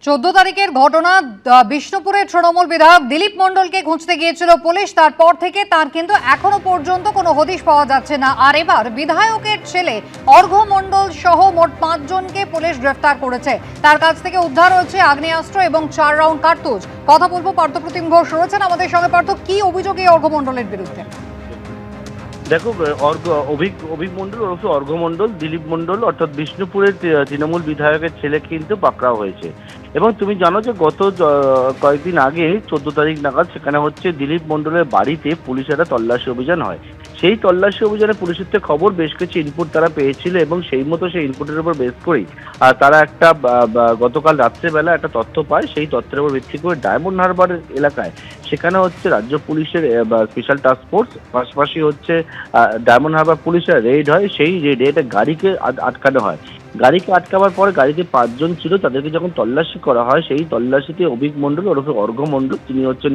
14 তারিখের ঘটনা বিষ্ণুপুরের তৃণমূল বিধায়ক দিলীপ মণ্ডলকে খুঁজতে গিয়েছিল পুলিশ। তারপর থেকে তার কিন্তু এখনো পর্যন্ত কোনো হদিশ পাওয়া যাচ্ছে না। আর এবার বিধায়কের ছেলে অর্ঘ্য মণ্ডল সহ মোট 5 জনকে পুলিশ গ্রেফতার করেছে। তার কাছ থেকে উদ্ধার হয়েছে আগ্নেয়াস্ত্র এবং 4 রাউন্ড কার্তুজ। কথা বলবো, পার্থপ্রতিম ঘোষ রয়েছেন আমাদের সঙ্গে। পার্থ, কি অভিযোগ এই অর্ঘ্য মণ্ডলের বিরুদ্ধে? দেখো, অভিক মন্ডল ওরফে অর্ঘ্য মন্ডল, দিলীপ মন্ডল অর্থাৎ বিষ্ণুপুরের তৃণমূল বিধায়কের ছেলে কিন্তু পাকড়াও হয়েছে। এবং তুমি জানো যে গত কয়েকদিন আগে 14 তারিখ নাগাদ সেখানে হচ্ছে দিলীপ মন্ডলের বাড়িতে পুলিশের একটা তল্লাশি অভিযান হয়। সেই তল্লাশি অভিযানে পুলিশের থেকে খবর বেশ কিছু ইনপুট তারা পেয়েছিল এবং সেই মতো সেই ইনপুটের উপর বেস করেই তারা একটা গতকাল রাত্রেবেলা একটা তথ্য পায়। সেই তথ্যের উপর ভিত্তি করে ডায়মন্ড হারবার এলাকায় সেখানে হচ্ছে রাজ্য পুলিশের স্পেশাল টাস্ক ফোর্স, পাশাপাশি হচ্ছে ডায়মন্ড হারবার পুলিশের রেড হয়। সেই রেডে একটা গাড়িকে আটকানো হয়। গাড়িকে আটকাবার পরে গাড়িতে 5 জন ছিল, তাদেরকে যখন তল্লাশি করা হয় সেই তল্লাশিতে অভিক মণ্ডল ওরফে অর্ঘ্য মণ্ডল, তিনি হচ্ছেন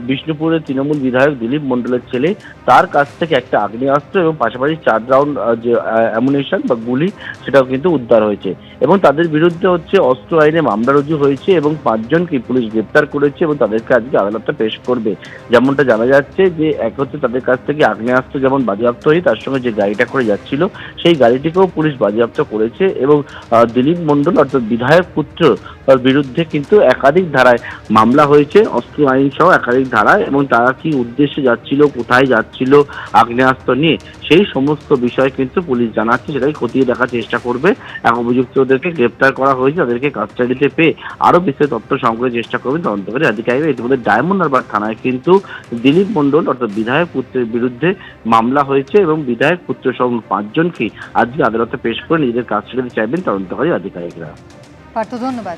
বিষ্ণুপুরের তৃণমূল বিধায়ক দিলীপ মণ্ডলের ছেলে, তার কাছ থেকে একটা আগ্নেয়াস্ত্র এবং পাশাপাশি 4 রাউন্ড যে অ্যামুনিশন বা গুলি সেটাও কিন্তু উদ্ধার হয়েছে। এবং তাদের বিরুদ্ধে হচ্ছে অস্ত্র আইনে মামলা রুজু হয়েছে এবং 5 জনকে পুলিশ গ্রেপ্তার করেছে এবং তাদেরকে আজকে আদালতে পেশ করবে। যেমনটা জানা যাচ্ছে যে এক হচ্ছে তাদের কাছ থেকে আগ্নেয়াস্ত্র যেমন বাজেয়াপ্ত হয়ে তার সঙ্গে যে গাড়িটা করে যাচ্ছিল সেই গাড়িটিকেও পুলিশ বাজেয়াপ্ত করেছে। এবং দিলীপ মণ্ডল অর্থাৎ বিধায়ক পুত্র বিরুদ্ধে কিন্তু একাধিক ধারায় মামলা হয়েছে, অস্ত্র আইন সহ একাধিক ধারায়। এবং তারা কি উদ্দেশ্যে যাচ্ছিল, কোথায় যাচ্ছিল আগ্নেয়াস্ত্র নিয়ে, সেই সমস্ত বিষয় কিন্তু পুলিশ জানাচ্ছে, সেটাই খতিয়ে দেখার চেষ্টা করবে। এখন অভিযুক্তদেরকে গ্রেপ্তার করা হয়েছে, তাদেরকে কাস্টাডিতে পেয়ে আরো বিস্তারিত তথ্য সংগ্রহের চেষ্টা করবেন তদন্তকারী আধিকারিকরা। ইতিমধ্যে ডায়মন্ড হারবার থানায় কিন্তু দিলীপ মণ্ডল অর্থাৎ বিধায়ক পুত্রের বিরুদ্ধে মামলা হয়েছে এবং বিধায়ক পুত্র সহ 5 জনকে আজকে আদালতে পেশ করে নিজেদের কাস্টাডিতে চাইবেন তদন্তকারী আধিকারিকরা। পার্থ, ধন্যবাদ।